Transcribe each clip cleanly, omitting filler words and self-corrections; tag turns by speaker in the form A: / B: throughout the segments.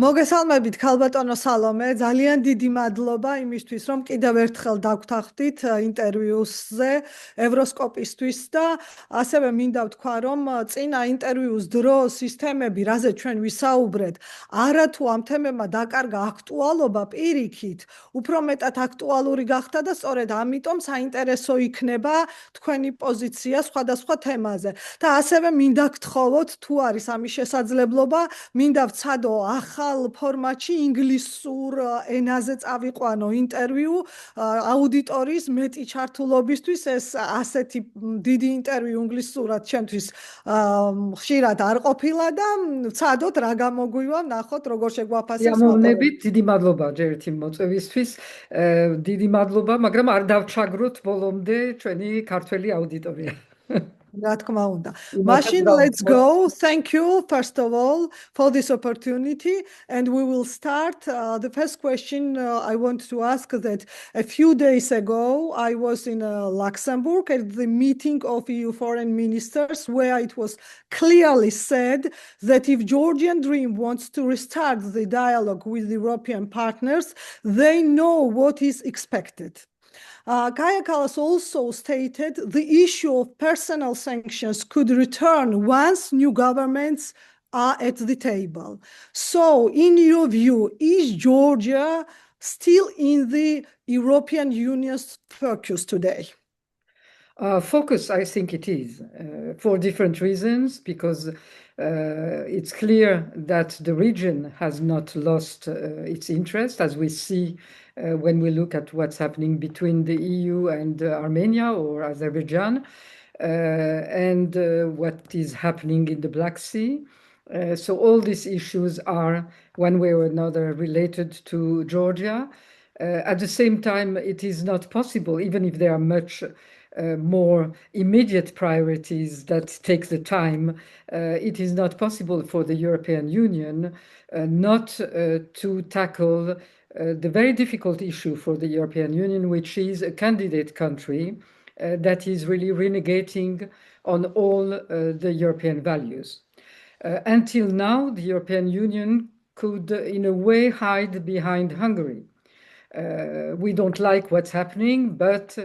A: მოგესალმებით ქალბატონო სალომე, ძალიან დიდი მადლობა იმისთვის, რომ კიდევ ერთხელ დაგვთანხმდით ინტერვიუზე ევროსკოპისთვის და ასევე მინდა ვთქვა, რომ წინა ინტერვიუს დროს სისტემები, რაზე ჩვენ ვისაუბრეთ, არათუ ამ თემებმა დაკარგა აქტუალობა პირიქით, უფრო მეტად აქტუალური გახდა და სწორედ ამიტომ საინტერესო იქნება თქვენი პოზიცია სხვადასხვა თემაზე. და ასევე მინდა გთხოვოთ, თუ არის ამის შესაძლებლობა, მინდა ვცადო ახალ ფორმატში ინგლისურ ენაზე წავიყვანო ინტერვიუ აუდიტორიის მეტი ჩართულობისთვის. ეს ასეთი დიდი ინტერვიუ ინგლისურად ჩემთვის ხშირად არ ყოფილა და ვცადოთ რა გამოგვივა, ნახოთ როგორ შეგვაფასებს.
B: ამოვნებით, დიდი მადლობა ჯერ ერთი მოწვევისთვის. დიდი მადლობა, მაგრამ არ დავჩაგროთ ბოლომდე ჩვენი ქართველი აუდიტორია.
A: რა თქმა უნდა. Machine, let's go. Thank you, first of all, for this opportunity. And we will start. The first question I want to ask that a few days ago, I was in Luxembourg at the meeting of EU foreign ministers, where it was clearly said that if Georgian Dream wants to restart the dialogue with the European partners, they know what is expected. Kaya also stated the issue of personal sanctions could return once new governments are at the table. So, in your view, is Georgia still in the European Union's focus today?
B: Focus, I think it is, for different reasons, because it's clear that the region has not lost its interest, as we see when we look at what's happening between the EU and Armenia or Azerbaijan, and what is happening in the Black Sea. So all these issues are, one way or another, related to Georgia. At the same time, it is not possible, even if there are much more immediate priorities that take the time, it is not possible for the European Union not to tackle the very difficult issue for the European Union, which is a candidate country that is really renegating on all the European values. Until now, the European Union could, in a way, hide behind Hungary. We don't like what's happening, but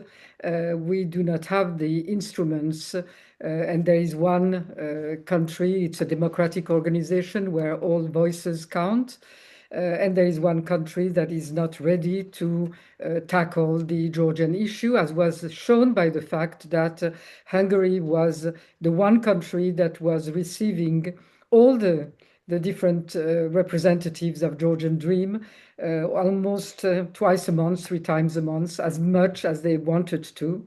B: we do not have the instruments. And there is one country, it's a democratic organization where all voices count. And there is one country that is not ready to tackle the Georgian issue, as was shown by the fact that Hungary was the one country that was receiving all the different representatives of Georgian Dream almost twice a month, 3 times a month, as much as they wanted to.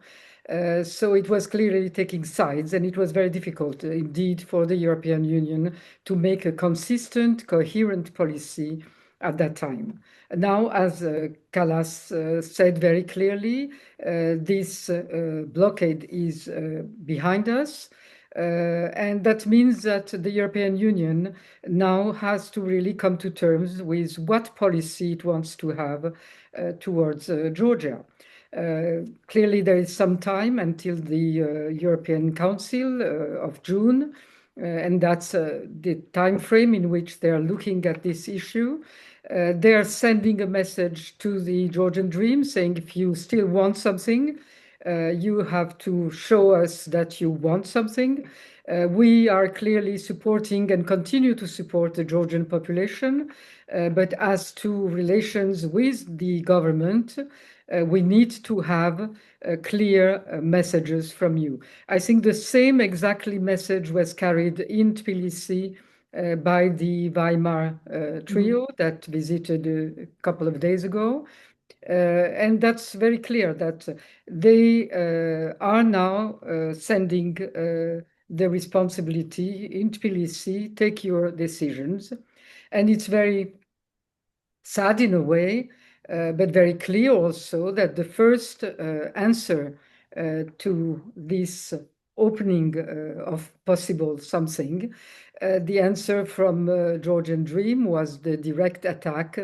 B: So it was clearly taking sides, and it was very difficult indeed for the European Union to make a consistent, coherent policy at that time. Now, as Kallas said very clearly, this blockade is behind us. And that means that the European Union now has to really come to terms with what policy it wants to have towards Georgia. Clearly, there is some time until the European Council of June, and that's the time frame in which they are looking at this issue. They are sending a message to the Georgian Dream saying, if you still want something, you have to show us that you want something. We are clearly supporting and continue to support the Georgian population, but as to relations with the government, we need to have clear messages from you. I think the same exactly message was carried in Tbilisi by the Weimar trio that visited a couple of days ago. And that's very clear that they are now sending the responsibility in Tbilisi, take your decisions. And it's very sad in a way, but very clear also that the first answer to this opening of possible something, the answer from Georgian Dream was the direct attack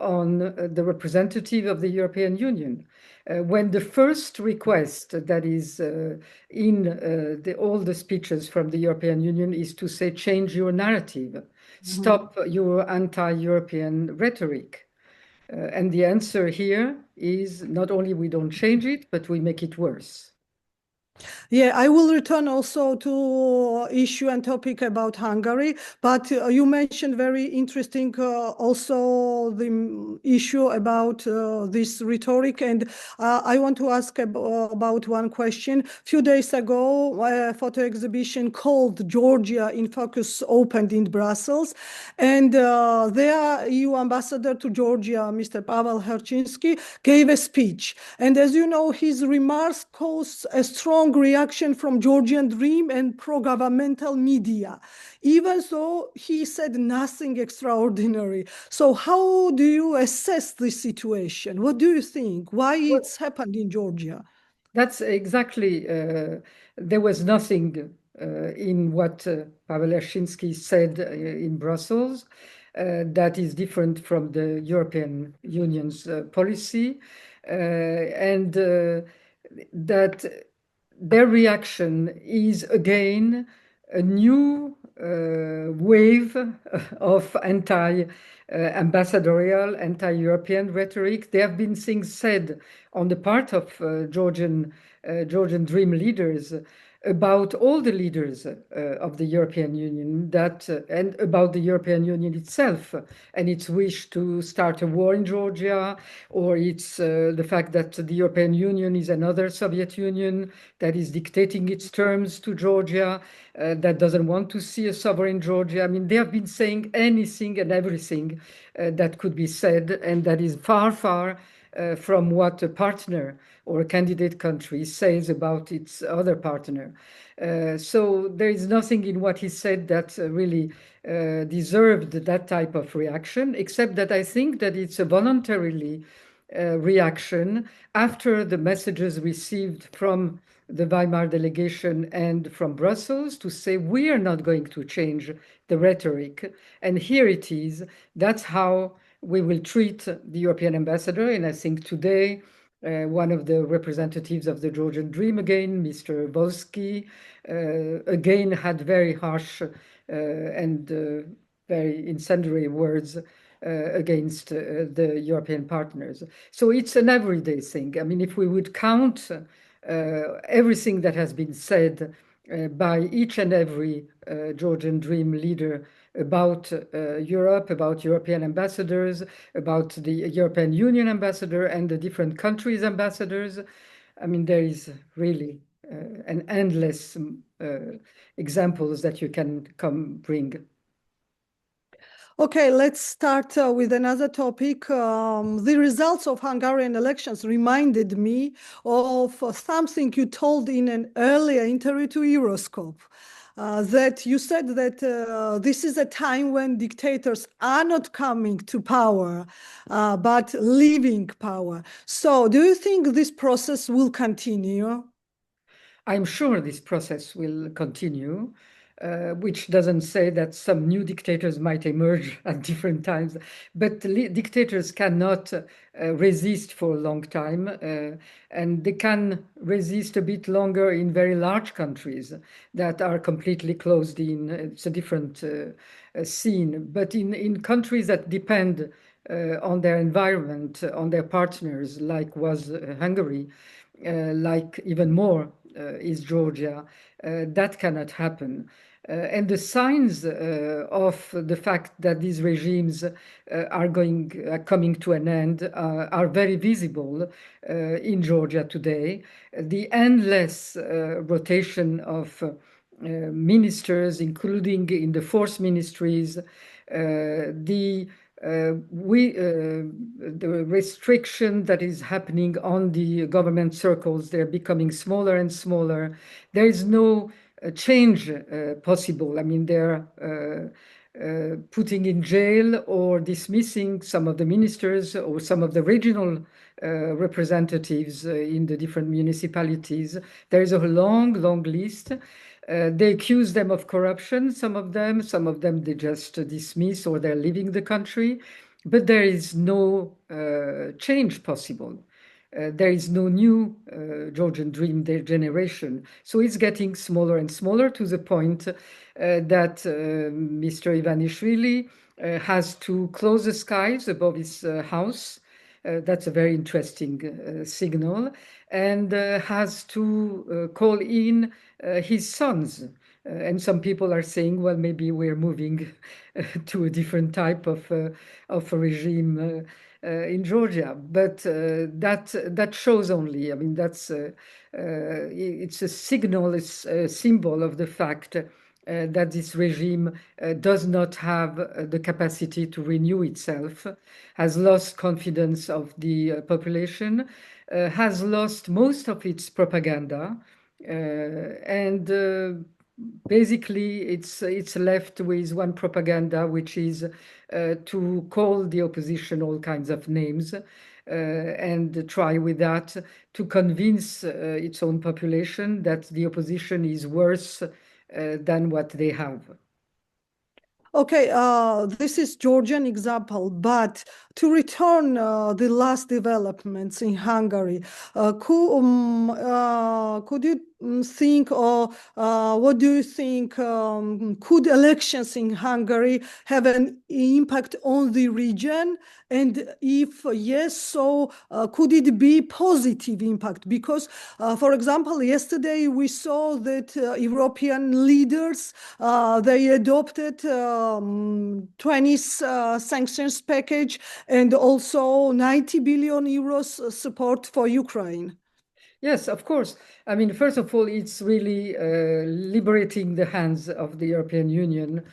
B: on the representative of the European Union. When the first request that is in all the speeches from the European Union is to say, change your narrative, stop your anti-European rhetoric. And the answer here is not only we don't change it, but we make it worse.
A: Yeah, I will return also to issue and topic about Hungary, but you mentioned very interesting also the issue about this rhetoric, and I want to ask about one question. A few days ago, a photo exhibition called Georgia in Focus opened in Brussels, and their EU ambassador to Georgia, Mr. Pawel Hierczynski, gave a speech, and as you know, his remarks caused a strong reaction from Georgian Dream and pro-governmental media, even though he said nothing extraordinary. So how do you assess this situation? What do you think? Why it's happened in Georgia?
B: That's exactly, there was nothing in what Pawel Hierczynski said in Brussels that is different from the European Union's policy, and that their reaction is again a new wave of anti-ambassadorial, anti-European rhetoric. There have been things said on the part of Georgian Dream leaders about all the leaders of the European Union and about the European Union itself and its wish to start a war in Georgia, or it's the fact that the European Union is another Soviet Union that is dictating its terms to Georgia, that doesn't want to see a sovereign Georgia. I mean, they have been saying anything and everything that could be said, and that is far, far from what a partner or a candidate country says about its other partner. So there is nothing in what he said that really deserved that type of reaction, except that I think that it's a voluntarily reaction after the messages received from the Weimar delegation and from Brussels to say we are not going to change the rhetoric. And here it is. That's how we will treat the European ambassador. And I think today, one of the representatives of the Georgian Dream again, Mr. Volsky, again had very harsh and very incendiary words against the European partners. So it's an everyday thing. I mean, if we would count everything that has been said by each and every Georgian Dream leader about Europe, about European ambassadors, about the European Union ambassador and the different countries' ambassadors, I mean, there is really an endless examples that you can bring.
A: Okay, let's start with another topic. The results of Hungarian elections reminded me of something you told in an earlier interview to Euroscope. That you said that this is a time when dictators are not coming to power, but leaving power. So do you think this process will continue?
B: I'm sure this process will continue, which doesn't say that some new dictators might emerge at different times, but dictators cannot resist for a long time, and they can resist a bit longer in very large countries that are completely closed in. It's a different scene, but in countries that depend on their environment, on their partners, like was Hungary, like even more is Georgia, that cannot happen. And the signs of the fact that these regimes are coming to an end are very visible in Georgia today. The endless rotation of ministers, including in the force ministries, the restriction that is happening on the government circles, they're becoming smaller and smaller. There is no change possible. I mean, they're putting in jail or dismissing some of the ministers or some of the regional representatives in the different municipalities. There is a long, long list. They accuse them of corruption, some of them they just dismiss or they're leaving the country, but there is no change possible. there is no new Georgian dream generation. So it's getting smaller and smaller to the point that Mr. Ivanishvili has to close the skies above his house. That's a very interesting signal, and has to call in his sons. And some people are saying, well, maybe we're moving to a different type of a regime in Georgia. But that shows only, I mean, that's it's a signal, it's a symbol of the fact that this regime does not have the capacity to renew itself, has lost confidence of the population, has lost most of its propaganda, and basically it's left with one propaganda, which is to call the opposition all kinds of names and try with that to convince its own population that the opposition is worse than what they have.
A: Okay, this is Georgian example, but to return the last developments in Hungary, could you think, or what do you think, could elections in Hungary have an impact on the region? And if yes, so could it be positive impact? Because, for example, yesterday we saw that European leaders, they adopted 20 sanctions package and also 90 billion euros support for Ukraine.
B: Yes, of course. I mean, first of all, it's really liberating the hands of the European Union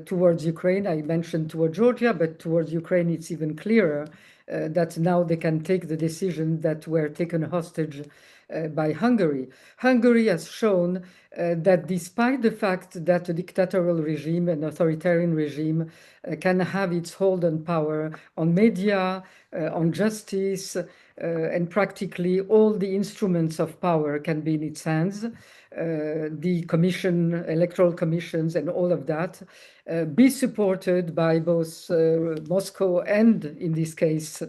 B: towards Ukraine. I mentioned towards Georgia, but towards Ukraine, it's even clearer that now they can take the decision that were taken hostage by Hungary. Hungary has shown that despite the fact that a dictatorial regime, an authoritarian regime, can have its hold on power, on media, on justice, and practically all the instruments of power can be in its hands, the commission, electoral commissions, and all of that, be supported by both Moscow and, in this case,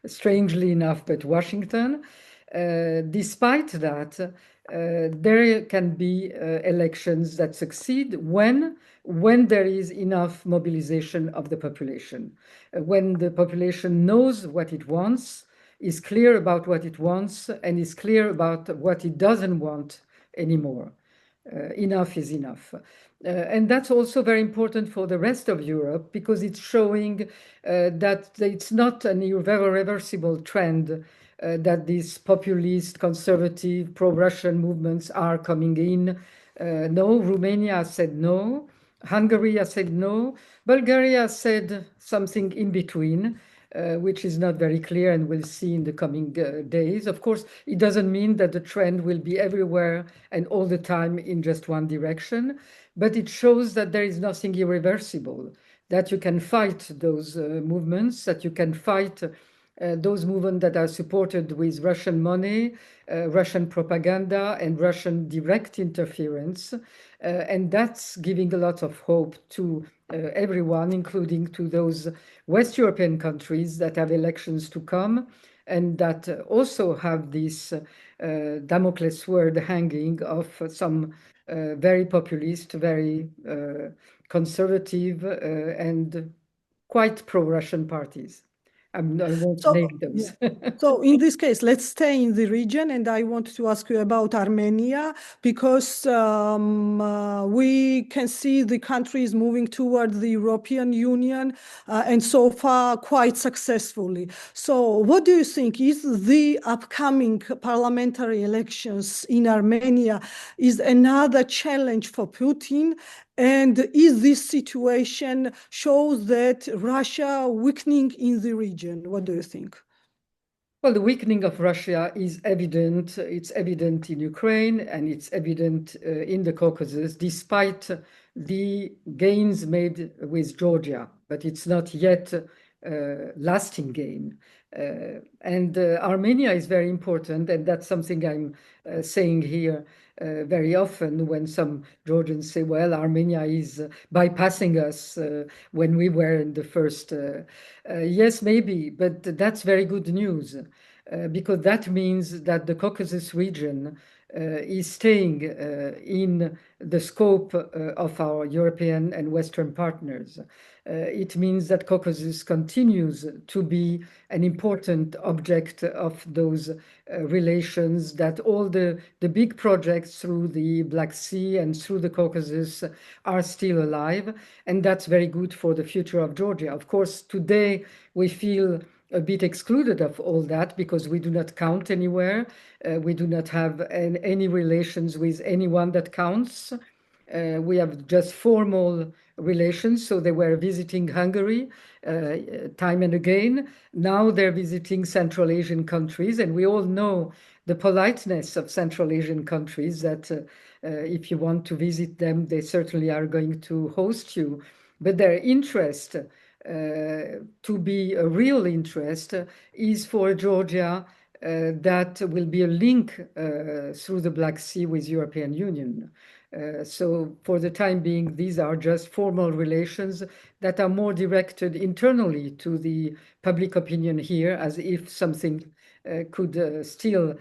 B: strangely enough, but Washington. Despite that, there can be elections that succeed when there is enough mobilization of the population, when the population knows what it wants, is clear about what it wants, and is clear about what it doesn't want anymore. Enough is enough. And that's also very important for the rest of Europe, because it's showing that it's not an irreversible trend that these populist, conservative, pro-Russian movements are coming in. No, Romania has said no. Hungary has said no. Bulgaria has said something in between, which is not very clear, and we'll see in the coming days. Of course, it doesn't mean that the trend will be everywhere and all the time in just one direction, but it shows that there is nothing irreversible, that you can fight those movements, that you can fight those movements that are supported with Russian money, Russian propaganda, and Russian direct interference. And that's giving a lot of hope to everyone, including to those West European countries that have elections to come, and that also have this Damocles sword hanging of some very populist, very conservative, and quite pro-Russian parties. I won't name those.
A: Yeah. So in this case, let's stay in the region, and I want to ask you about Armenia, because we can see the country is moving towards the European Union, and so far quite successfully. So what do you think is the upcoming parliamentary elections in Armenia is another challenge for Putin? And is this situation shows that Russia weakening in the region? What do you think?
B: Well, the weakening of Russia is evident. It's evident in Ukraine, and it's evident in the Caucasus, despite the gains made with Georgia. But it's not yet lasting gain. And Armenia is very important, and that's something I'm saying here very often when some Georgians say, well, Armenia is bypassing us when we were in the first. Yes, maybe, but that's very good news. because that means that the Caucasus region is staying in the scope of our European and Western partners. It means that Caucasus continues to be an important object of those relations, that all the big projects through the Black Sea and through the Caucasus are still alive, and that's very good for the future of Georgia. Of course, today we feel a bit excluded of all that because we do not count anywhere. We do not have any relations with anyone that counts. We have just formal relations. So they were visiting Hungary time and again. Now they're visiting Central Asian countries. And we all know the politeness of Central Asian countries, that if you want to visit them, they certainly are going to host you. But their interest, to be a real interest, is for Georgia that will be a link through the Black Sea with European Union. So for the time being, these are just formal relations that are more directed internally to the public opinion here, as if something could still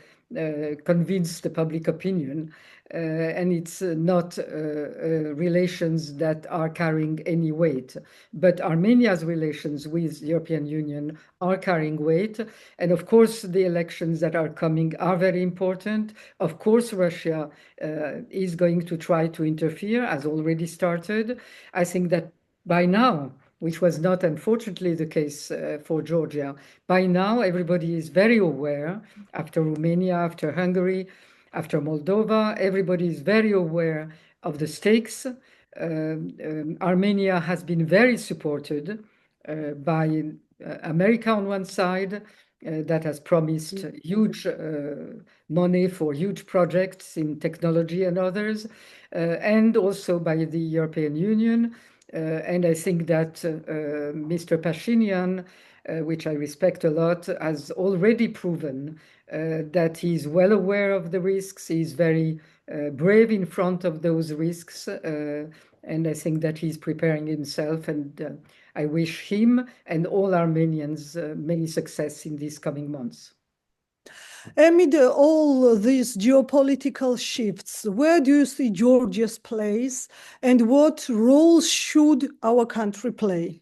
B: convince the public opinion. And it's not relations that are carrying any weight. But Armenia's relations with the European Union are carrying weight. And of course, the elections that are coming are very important. Of course, Russia is going to try to interfere, has already started. I think that by now, which was not, unfortunately, the case for Georgia, by now everybody is very aware, after Romania, after Hungary, after Moldova, everybody is very aware of the stakes. Armenia has been very supported by America on one side, that has promised huge money for huge projects in technology and others, and also by the European Union. And I think that Mr. Pashinyan, which I respect a lot, has already proven that he's well aware of the risks. He's very brave in front of those risks. And I think that he's preparing himself. And I wish him and all Armenians many success in these coming months.
A: Amid all these geopolitical shifts, where do you see Georgia's place, and what role should our country play?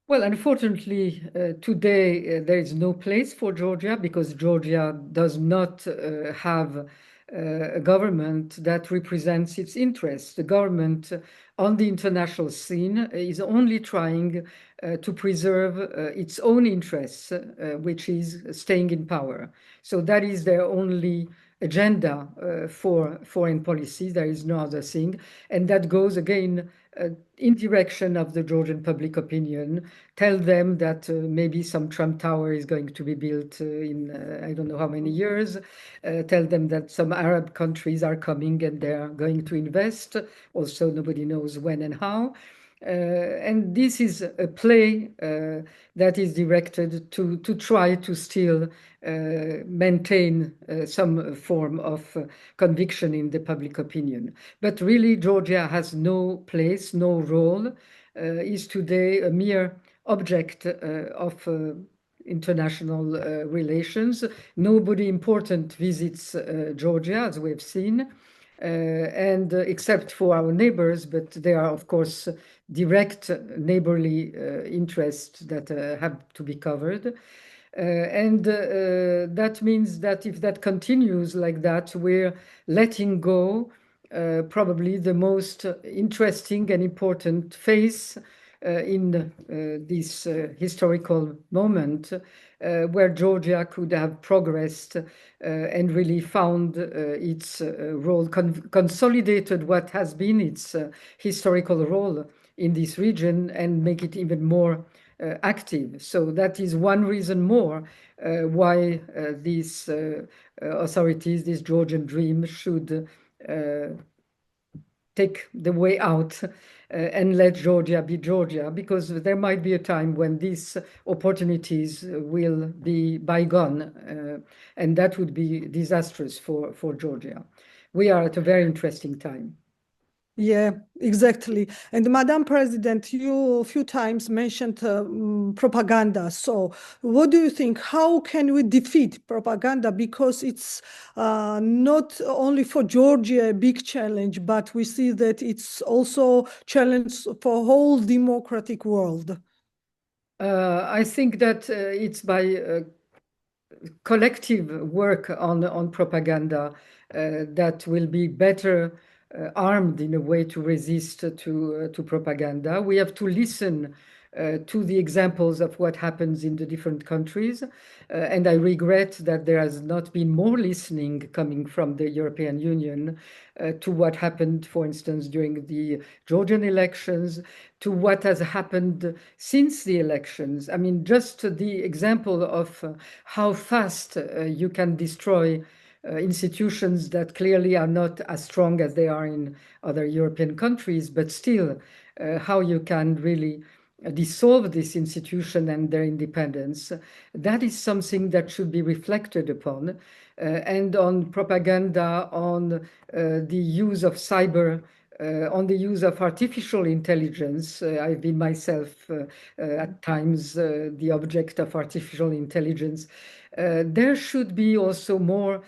B: Well, unfortunately, today there is no place for Georgia, because Georgia does not have a government that represents its interests. The government on the international scene is only trying to preserve its own interests, which is staying in power. So that is their only agenda for foreign policy. There is no other thing. And that goes again in direction of the Georgian public opinion. Tell them that maybe some Trump Tower is going to be built in I don't know how many years. Tell them that some Arab countries are coming and they're going to invest. Also, nobody knows when and how. And this is a play that is directed to try to still maintain some form of conviction in the public opinion. But really, Georgia has no place, no role, is today a mere object of international relations. Nobody important visits Georgia, as we have seen. And except for our neighbors, but they are, of course, direct neighborly interests that have to be covered. And that means that if that continues like that, we're letting go probably the most interesting and important phase in this historical moment, where Georgia could have progressed and really found its role, consolidated what has been its historical role in this region, and make it even more active. So that is one reason more why these authorities, this Georgian dream, should take the way out and let Georgia be Georgia, because there might be a time when these opportunities will be bygone, and that would be disastrous for Georgia. We are at a very interesting time.
A: Yeah, exactly. And Madam President, you a few times mentioned propaganda. So, what do you think? How can we defeat propaganda? Because it's not only for Georgia a big challenge, but we see that it's also challenge for whole democratic world.
B: I think that it's by collective work on propaganda that will be better armed in a way to resist to propaganda. We have to listen to the examples of what happens in the different countries. And I regret that there has not been more listening coming from the European Union to what happened, for instance, during the Georgian elections, to what has happened since the elections. I mean, just the example of how fast you can destroy institutions that clearly are not as strong as they are in other European countries, but still how you can really dissolve this institution and their independence. That is something that should be reflected upon. And on propaganda, on the use of cyber, on the use of artificial intelligence. I've been myself at times the object of artificial intelligence. There should be also more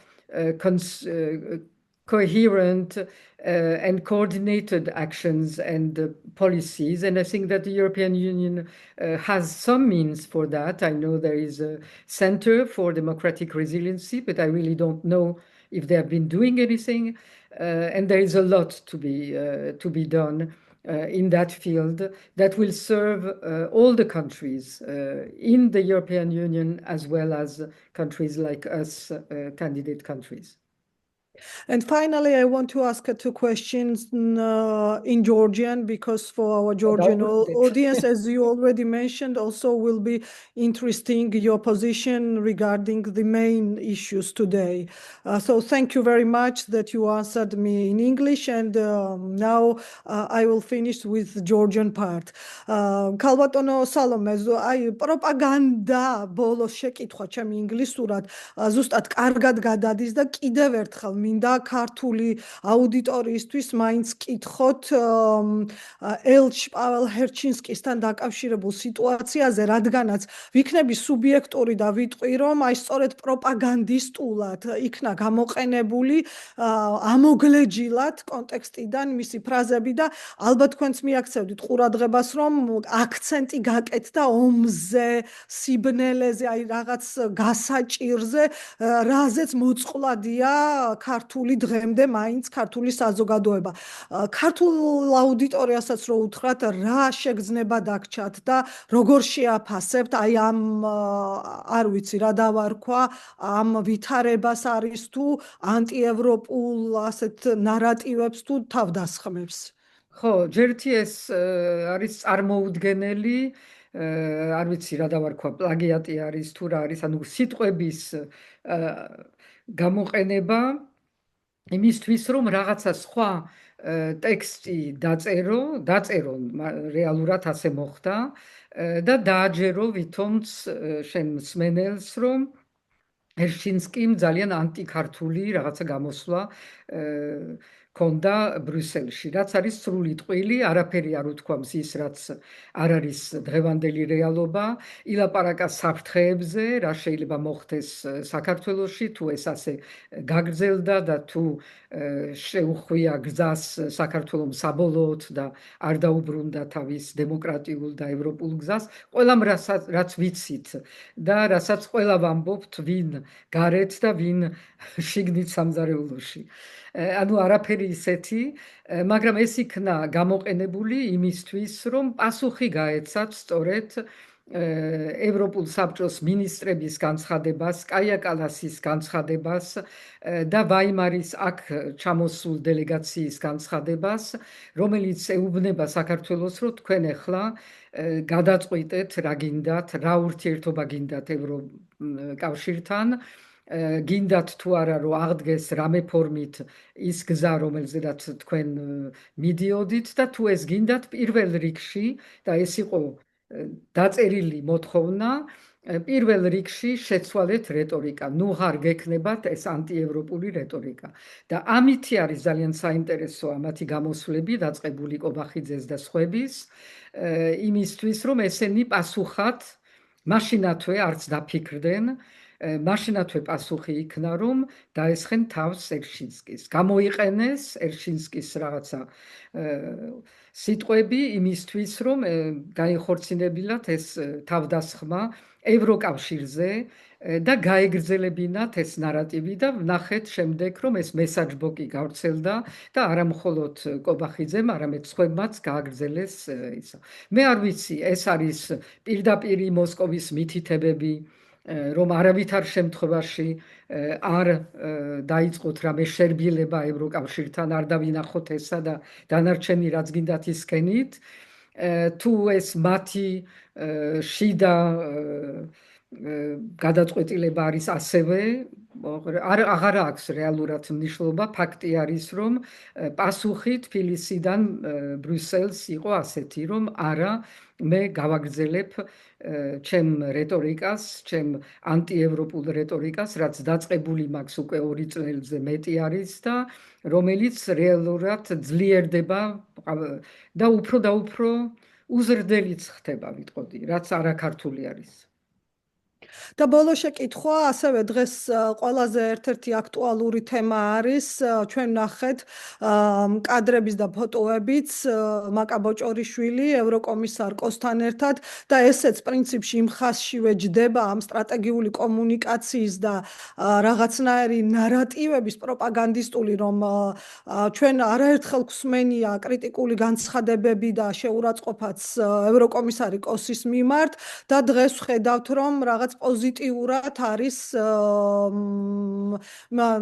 B: coherent and coordinated actions and policies. And I think that the European Union has some means for that. I know there is a Center for Democratic Resiliency, but I really don't know if they have been doing anything. And there is a lot to be done in that field that will serve all the countries in the European Union as well as countries like us, candidate countries.
A: And finally, I want to ask two questions in Georgian, because for our Georgian audience, as you already mentioned, also will be interesting your position regarding the main issues today. So thank you very much that you answered me in English, and now I will finish with the Georgian part. Kalbatono Salome, აი პროპაგანდა ბოლოს შეკითხვა ჩემი ინგლისურად ზუსტად კარგად გადადის და კიდევ ერთხელ მინდა ქართული აუდიტორიისთვის მაინც კითხოთ ელჩ პაველ ჰერჩინსკისთან დაკავშირებულ სიტუაციაზე, რადგანაც ვიქნები სუბიექტური და ვიტყვი, რომ აი სწორედ პროპაგანდისტულად იქნა გამოყენებული ამოგლეჯილად კონტექსტიდან მისი ფრაზები და ალბათ თქვენც მიაქცევდით ყურადღებას, რომ აქცენტი გაკეთდა ომზე, სიბნელეზე, აი რაღაც გასაჭირზე, რაზეც მოწყვლადია ქართული დღემდე მაინც ქართული საზოგადოება. ქართულ აუდიტორიასაც რო უთხრათ, რა შეგრძნება დაგჩათ და როგორ შეაფასებთ აი ამ არ ვიცი რა დავარქვა, ამ ვითარებას არის თუ ანტიევროპულ ასეთ ნარატივებს თუ თავდასხმებს?
B: ხო, ჯერთი ეს არის წარმოუდგენელი, არ ვიცი რა დავარქვა, პლაგიატი არის თუ რა არის, ანუ სიტყვების გამოყენება იმისთვის, რომ რაღაცა სხვა ტექსტი დაწერონ, რეალურად ასე მოხდა და დააჯერო ვითომც შენ მსმენელს, რომ ჰერჩინსკიმ ძალიან ანტიქართული რაღაცა გამოსვლა ქონდა ბრიუსელში, რაც არის სრული ტყვილი, არაფერი არ უთქვამს ის, რაც არ არის დღევანდელი რეალობა, ილაპარაკა საფრთხეებზე, რა შეიძლება მოხდეს საქართველოში, თუ ეს ასე გაგრძელდა და თუ შეუხვია გზას საქართველომ საბოლოოდ და არ დაუბრუნდა თავის დემოკრატიულ და ევროპულ გზას, ყველამ რაც ვიცით და რასაც ყველა ვამბობთ, ვინ გარეთ და ვინ შიგნით სამზარეულოში. ანუ არაფერი ისეთი, მაგრამ ეს იქნა გამოყენებული იმისთვის, რომ პასუხი გაეცათ სწორედ ევროპულ საბჭოს მინისტრების განცხადებას, კაია კალაისის განცხადებას და ვაიმარის აქ ჩამოსულ დელეგაციის განცხადებას, რომელიც ეუბნება საქართველოს, რომ თქვენ ახლა გადაწყვიტეთ რა გინდათ, რა ურთიერთობა გინდათ ევროკავშირთან, გინდათ თუ არა რომ აღდგეს რამე ფორმით ის გზა, რომელზედაც თქვენ მიდიოდით და თუ ეს გინდათ პირველ რიგში და ეს იყო დაწერილი მოთხოვნა პირველ რიგში შეცვალეთ რეტორიკა. ნუ ღარ გექნებათ ეს ანტიევროპული რეტორიკა. და ამითი არის ძალიან საინტერესო ამათი გამოსვლები დაწყებული კობახიძეს და სხვების იმისთვის, რომ ესენი პასუხად მაშინათვე არც დაფიქრდნენ, მაშინათვე პასუხი იქნა, რომ დაესხენ თავს ერშინსკის. გამოიყენეს ერშინსკის რაღაცა სიტყვები იმისთვის, რომ გაიხორციელებინათ ეს თავდასხმა ევროკავშირზე და გაეგრძელებინათ ეს ნარატივი და ვნახეთ შემდეგ, რომ ეს მესაჯბლოკი გავრცელდა და არა მხოლოდ კობახიძემ, არამედ სხვებმაც გააგრძელეს ისა. მე არ ვიცი, ეს არის პირდაპირი მოსკოვის მითითებები, რომ არავითარ შემთხვევაში არ დაიწყოთ რამე შერბილება ევროკავშირთან, არ დავინახოთ ესა და დანარჩენი რაც გინდათ ისკენით, თუ ეს მათი შიდა გადაწყვეტილება არის ასევე, აღარ აქვს რეალურად მნიშვნელობა, ფაქტი არის, რომ პასუხი თბილისიდან ბრიუსელს იყო ასეთი, რომ არა, მე გავაგრძელებ ჩემ რეტორიკას, ჩემ ანტიევროპულ რეტორიკას, რაც დაწყებული მაქვს უკვე 2 წელზე მეტი არის და რომელიც რეალურად ძლიერდება და უფრო უზრდილიც ხდება, ვიტყოდი, რაც არაქართული არის.
A: და ბოლო შეკითხვა, ასევე დღეს ყველაზე ერთ-ერთი აქტუალური თემა არის, ჩვენ ნახეთ კადრების და ფოტოებიც მაკა ბოჭორიშვილი ევროკომისარ კოსთან ერთად და ესეც პრინციპში იმ ხაზშივე ჯდება ამ სტრატეგიული კომუნიკაციის და რაღაცნაირი ნარატივების პროპაგანდისტული, რომ ჩვენ არაერთხელ გვსმენია კრიტიკული განცხადებები და შეურაცხყოფაც ევროკომისარი კოსის მიმართ და დღეს ვხედავთ, რომ რაღაც პოზიტიურად არის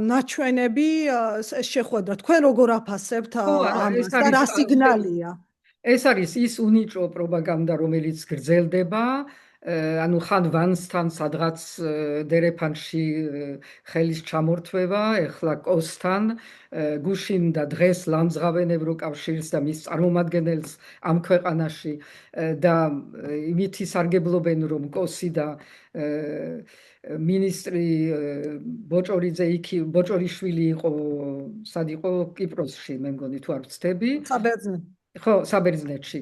A: ნაჩვენები შეხვედრა. თქვენ როგორ აფასებთ ამას და რა სიგნალია?
B: ეს არის ის უნიჭო პროპაგანდა, რომელიც გრძელდება, ანუ ხან ვანსთან სადღაც დერეფანში ხელის ჩამორთვევა, ეხლა კოსთან გუშინ და დღეს ლამძღავენ ევროკავშირს და მის წარმომადგენელს ამ ქვეყანაში და იმით ისარგებლობენ, რომ კოსი და მინისტრი ბოჭორიშვილი იყო, სად იყო, კიპროსში, მე მგონი, თუ არ ვცდები. ხო, საბერძნეთში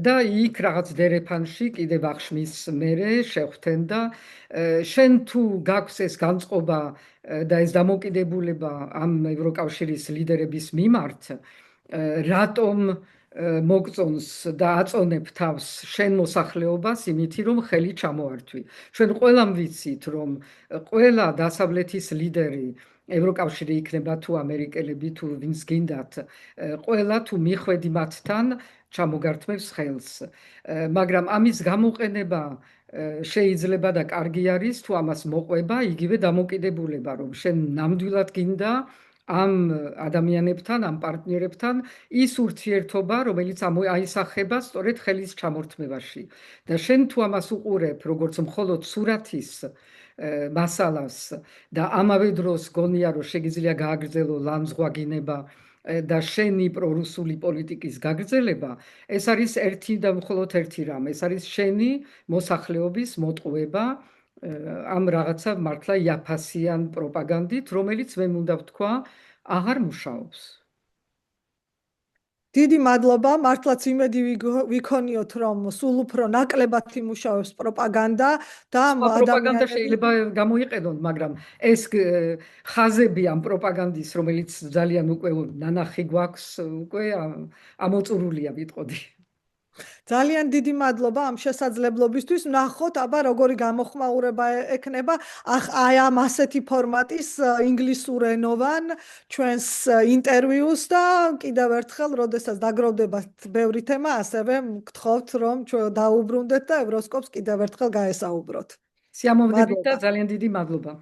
B: და იქ რაღაც დერეფანში კიდევ ახშმის მერე შეხვდნენ და შენ თუ გაქვს ეს განწყობა და ეს დამოკიდებულება ამ ევროკავშირის ლიდერების მიმართ, რატომ მოგწონს და აწონებ თავს შენ მოსახლეობას იმითი, რომ ხელი ჩამოართვი. ჩვენ ყველამ ვიცით, რომ ყველა დასავლეთის ლიდერი ევროკავშირი იქნება თუ ამერიკელები თუ ვინც გინდათ, ყველა თუ მიხვედი მათთან ჩამოგართმევს ხელს. მაგრამ ამის გამოყენება შეიძლება და კარგი არის, თუ ამას მოყვება იგივე დამოკიდებულება, რომ შენ ნამდვილად გინდა ამ ადამიანებთან, ამ პარტნიორებთან ის ურთიერთობა, რომელიც აისახება სწორედ ხელის ჩამორთმევაში. და შენ თუ ამას უყურებ, როგორც მხოლოდ სურათის მასალას და ამავე დროს გონია, რომ შეგიძლია გააგრძელო ლამძღვაგინება და შენი პრორუსული პოლიტიკის გაგრძელება, ეს არის ერთი და მხოლოდ ერთი რამ, ეს არის შენი მოსახლეობის მოტყუება ამ რაღაცა მართლა იაფასიან პროპაგანდით, რომელიც მე მინდა ვთქვა, აღარ მუშაობს.
A: დიდი მადლობა, მართლაც იმედი ვიქონიოთ, რომ სულ უფრო ნაკლებად იმუშავებს პროპაგანდა და
B: პროპაგანდა შეიძლება გამოიყენონ, მაგრამ ეს ხაზები ამ პროპაგანდის, რომელიც ძალიან უკვე ნანახი გვაქვს, უკვე ამოწურულია, ვიტყოდი.
A: ძალიან დიდი მადლობა ამ შესაძლებლობისთვის. ვნახოთ, აბა როგორი გამოხმაურება ექნება აი ამ ასეთი ფორმატის ინგლისურენოვან ჩვენს ინტერვიუს და კიდევ ერთხელ, როდესაც დაგროვდებათ ბევრი თემა, ასევე გთხოვთ, რომ ჩვენ დაუბრუნდეთ და ევროსკოპს კიდევ ერთხელ გაესაუბროთ.
B: სიამოვნებით და ძალიან დიდი მადლობა.